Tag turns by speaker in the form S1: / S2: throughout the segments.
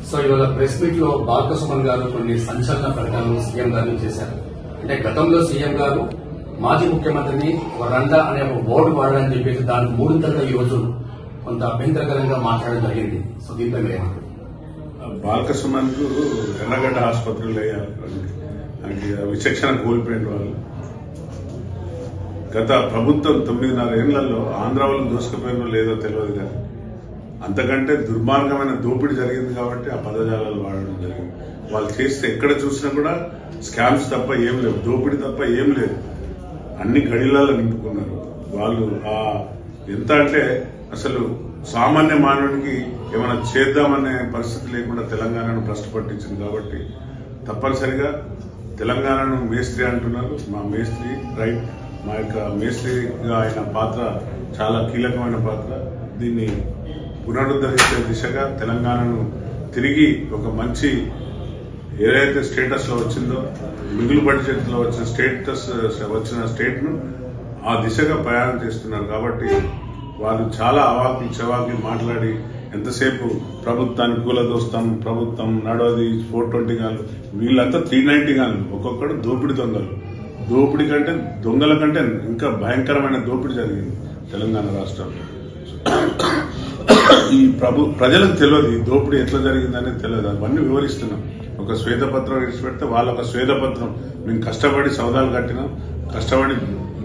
S1: So ఇవాళ press meet లో బాల్క సుమన్ గారు కొన్ని సంచలన ప్రకటనలు సీఎం గారిని చేశారు. అంటే గతంలో సీఎం గారు మాజీ ముఖ్యమంత్రిని రండా అనే ఒక బోర్డు వాడాలని చెప్పేసి దాని మూడింతలుగా ఈ రోజు కొంత అభ్యంతరకరంగా మాట్లాడడం జరిగింది. సో దీంట్లో మీరేమంటారు?
S2: బాల్క సుమన్ కు ఎర్రగడ్డ ఆసుపత్రిలో ఆయనకి విచక్షణ కోల్పోయిన వాళ్ళు గత ప్రభుత్వం 9.5 ఏళ్లలో ఆంధ్ర వాళ్ళు దోసుకుపోయినో లేదో తెలియదు కానీ అంతకంటే దుర్మార్గమైన దోపిడీ జరిగింది కాబట్టి ఆ పదజాలాలు వాడడం జరిగింది. వాళ్ళు చేస్తే ఎక్కడ చూసినా కూడా స్కామ్స్ తప్ప ఏం లేవు, దోపిడీ తప్ప ఏం లేదు. అన్ని గడిలలో నింపుకున్నారు వాళ్ళు. ఎంత అంటే అసలు సామాన్య మానవునికి ఏమైనా చేద్దామనే పరిస్థితి లేకుండా తెలంగాణను భ్రష్టు పట్టించింది. కాబట్టి తప్పనిసరిగా తెలంగాణను మేస్త్రి అంటున్నారు. మా మేస్త్రి రైట్, మా యొక్క మేస్త్రిగా ఆయన పాత్ర చాలా కీలకమైన పాత్ర. దీన్ని పునరుద్ధరించే దిశగా తెలంగాణను తిరిగి ఒక మంచి ఏదైతే స్టేటస్ లో వచ్చిందో, మిగులు బడ్జెట్ లో వచ్చిన స్టేట్ ను ఆ దిశగా ప్రయాణం చేస్తున్నారు. కాబట్టి వాళ్ళు చాలా అవాకులు చెవాకులు మాట్లాడి ఎంతసేపు ప్రభుత్వాన్ని కూలదోస్తాం, ప్రభుత్వం నడవది, 420 గాను, వీళ్ళంతా 390 గాను, ఒక్కొక్కడు దోపిడి దొంగలు. దోపిడీ కంటే దొంగల కంటే ఇంకా భయంకరమైన దోపిడీ జరిగింది తెలంగాణ రాష్ట్రంలో. ఈ ప్రజలకు తెలియదు ఈ దోపిడీ ఎట్లా జరిగిందనేది తెలియదు. అవన్నీ వివరిస్తున్నాం. ఒక శ్వేతపత్రం విడిచిపెడితే వాళ్ళ ఒక శ్వేతపత్రం మేము కష్టపడి సౌదాలు కట్టినాం, కష్టపడి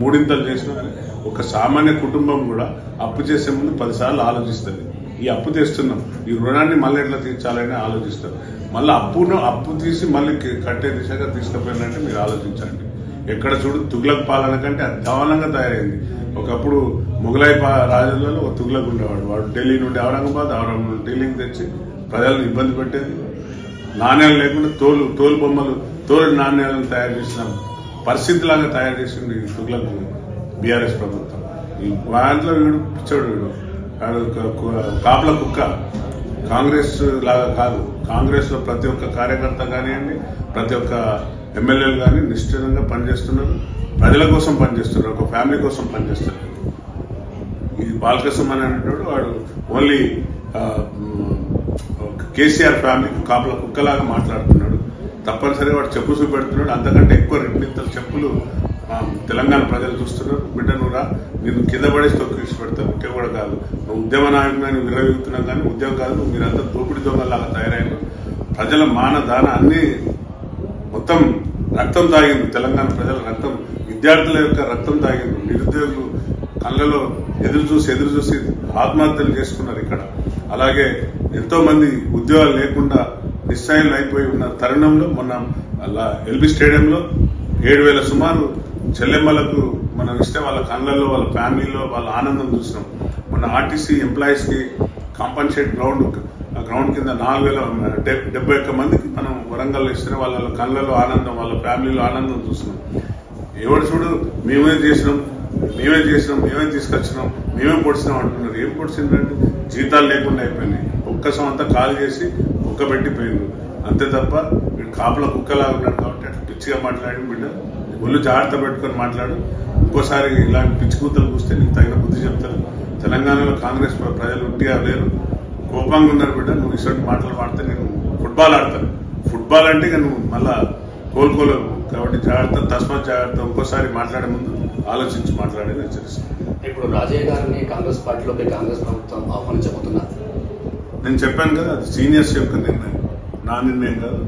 S2: మూడింతలు చేసినాం అని ఒక సామాన్య కుటుంబం కూడా అప్పు చేసే ముందు 10 సార్లు ఆలోచిస్తుంది. ఈ అప్పు తెస్తున్నాం, ఈ రుణాన్ని మళ్ళీ ఎట్లా తీర్చాలని ఆలోచిస్తారు. మళ్ళీ అప్పు తీసి మళ్ళీ కట్టే దిశగా తీసుకుపోయినట్టే మీరు ఆలోచించండి. ఎక్కడ చూడు తుగ్లక్ పాలన కంటే దారుణంగా తయారైంది. ఒకప్పుడు మొఘలాయి రాజులలో ఒక తుగ్లక్ ఉండేవాడు. వాడు ఢిల్లీ నుండి ఔరంగాబాద్, ఔరంగాబాద్ నుండి ఢిల్లీకి తెచ్చి ప్రజలను ఇబ్బంది పెట్టేది. నాణ్యాలు లేకుండా తోలు బొమ్మలు, తోలు నాణ్యాలను తయారు చేసిన పరిస్థితిలాగా తయారు చేసింది తుగ్లక్ బీఆర్ఎస్ ప్రభుత్వం. ఈ దాంట్లో వీడు పిచ్చోడు, కాపుల కుక్క. కాంగ్రెస్ లాగా కాదు. కాంగ్రెస్ లో ప్రతి ఒక్క కార్యకర్త కానివ్వండి, ప్రతి ఒక్క ఎమ్మెల్యేలు కానీ నిశ్చితంగా పనిచేస్తున్నారు, ప్రజల కోసం పనిచేస్తున్నారు, ఒక ఫ్యామిలీ కోసం పనిచేస్తున్నారు. ఈ బాల్క సుమన్ అనేటోడు వాడు ఓన్లీ కేసీఆర్ ఫ్యామిలీకి కాపుల కుక్కలాగా మాట్లాడుతున్నాడు. తప్పనిసరిగా వాడు చెప్పు చూపెడుతున్నాడు. అంతకంటే ఎక్కువ రెండింతలు చెప్పులు తెలంగాణ ప్రజలు చూస్తున్నారు. బిడ్డ నువ్వురా, నేను కింద పడేసి తొక్కి పెడతాను. ఇంకే కూడా కాదు, నువ్వు ఉద్యమ నాయకుని విరవీగుతున్నావు కానీ ఉద్యమం కాదు, మీరంతా దోపిడీ దొంగలాగా తయారైన ప్రజల దాన అన్ని మొత్తం రక్తం తాగింది. తెలంగాణ ప్రజల రక్తం, విద్యార్థుల యొక్క రక్తం తాగింది. నిరుద్యోగులు కళ్ళలో ఎదురు చూసి ఆత్మహత్యలు చేసుకున్నారు ఇక్కడ. అలాగే ఎంతో మంది ఉద్యోగాలు లేకుండా నిస్సాయులు అయిపోయి ఉన్న తరుణంలో మొన్న ఎల్బీ స్టేడియంలో 7,000 సుమారు చెల్లెమ్మలకు మనం ఇస్తే వాళ్ళ కళ్ళల్లో, వాళ్ళ ఫ్యామిలీలో వాళ్ళ ఆనందం చూసినాం. మొన్న ఆర్టీసీ ఎంప్లాయీస్ కి కాంపన్సేట్ గ్రౌండ్ కింద 4,071 మందికి మనం వరంగల్లో ఇస్తే వాళ్ళ కళ్ళలో ఆనందం, వాళ్ళ ఫ్యామిలీలో ఆనందం చూసినాం. ఎవరు చూడు మేమే చేసినాం, మేమే తీసుకొచ్చినాం, మేమే పొడిచినాం అంటున్నారు. ఏం పొడిచిందంటే జీతాలు లేకుండా అయిపోయినాయి. ఒక్కసం అంతా కాల్ చేసి కుక్క పెట్టిపోయింది అంతే తప్ప వీడు కాపుల కుక్కలాగా ఉన్నాడు. కాబట్టి అట్లా పిచ్చిగా మాట్లాడి బిడ్డ ఒళ్ళు జాగ్రత్త పెట్టుకుని మాట్లాడు. ఇంకోసారి ఇలాంటి పిచ్చి కూతలు చూస్తే నీకు తగిన బుద్ధి చెప్తారు. తెలంగాణలో కాంగ్రెస్ ప్రజలు ఉంటిగా లేరు, కోపంగా ఉన్నారు బిడ్డ. నువ్వు ఇటువంటి మాటలు మాడితే నేను ఫుట్బాల్ ఆడతాను. ఫుట్బాల్ అంటే ఇక నువ్వు మళ్ళా కోలుకోలేవు. కాబట్టి జాగ్రత్త, తస్మాత్ జాగ్రత్త. ఇంకోసారి మాట్లాడే ముందు ఆలోచించి మాట్లాడేది హెచ్చరిస్తాను.
S1: ఇప్పుడు రాజయ్య గారిని కాంగ్రెస్ పార్టీలోకి కాంగ్రెస్ ప్రభుత్వం ఆహ్వానించబోతున్నారు.
S2: నేను చెప్పాను కదా, అది సీనియర్స్ యొక్క నిర్ణయం, నా నిర్ణయం కాదు.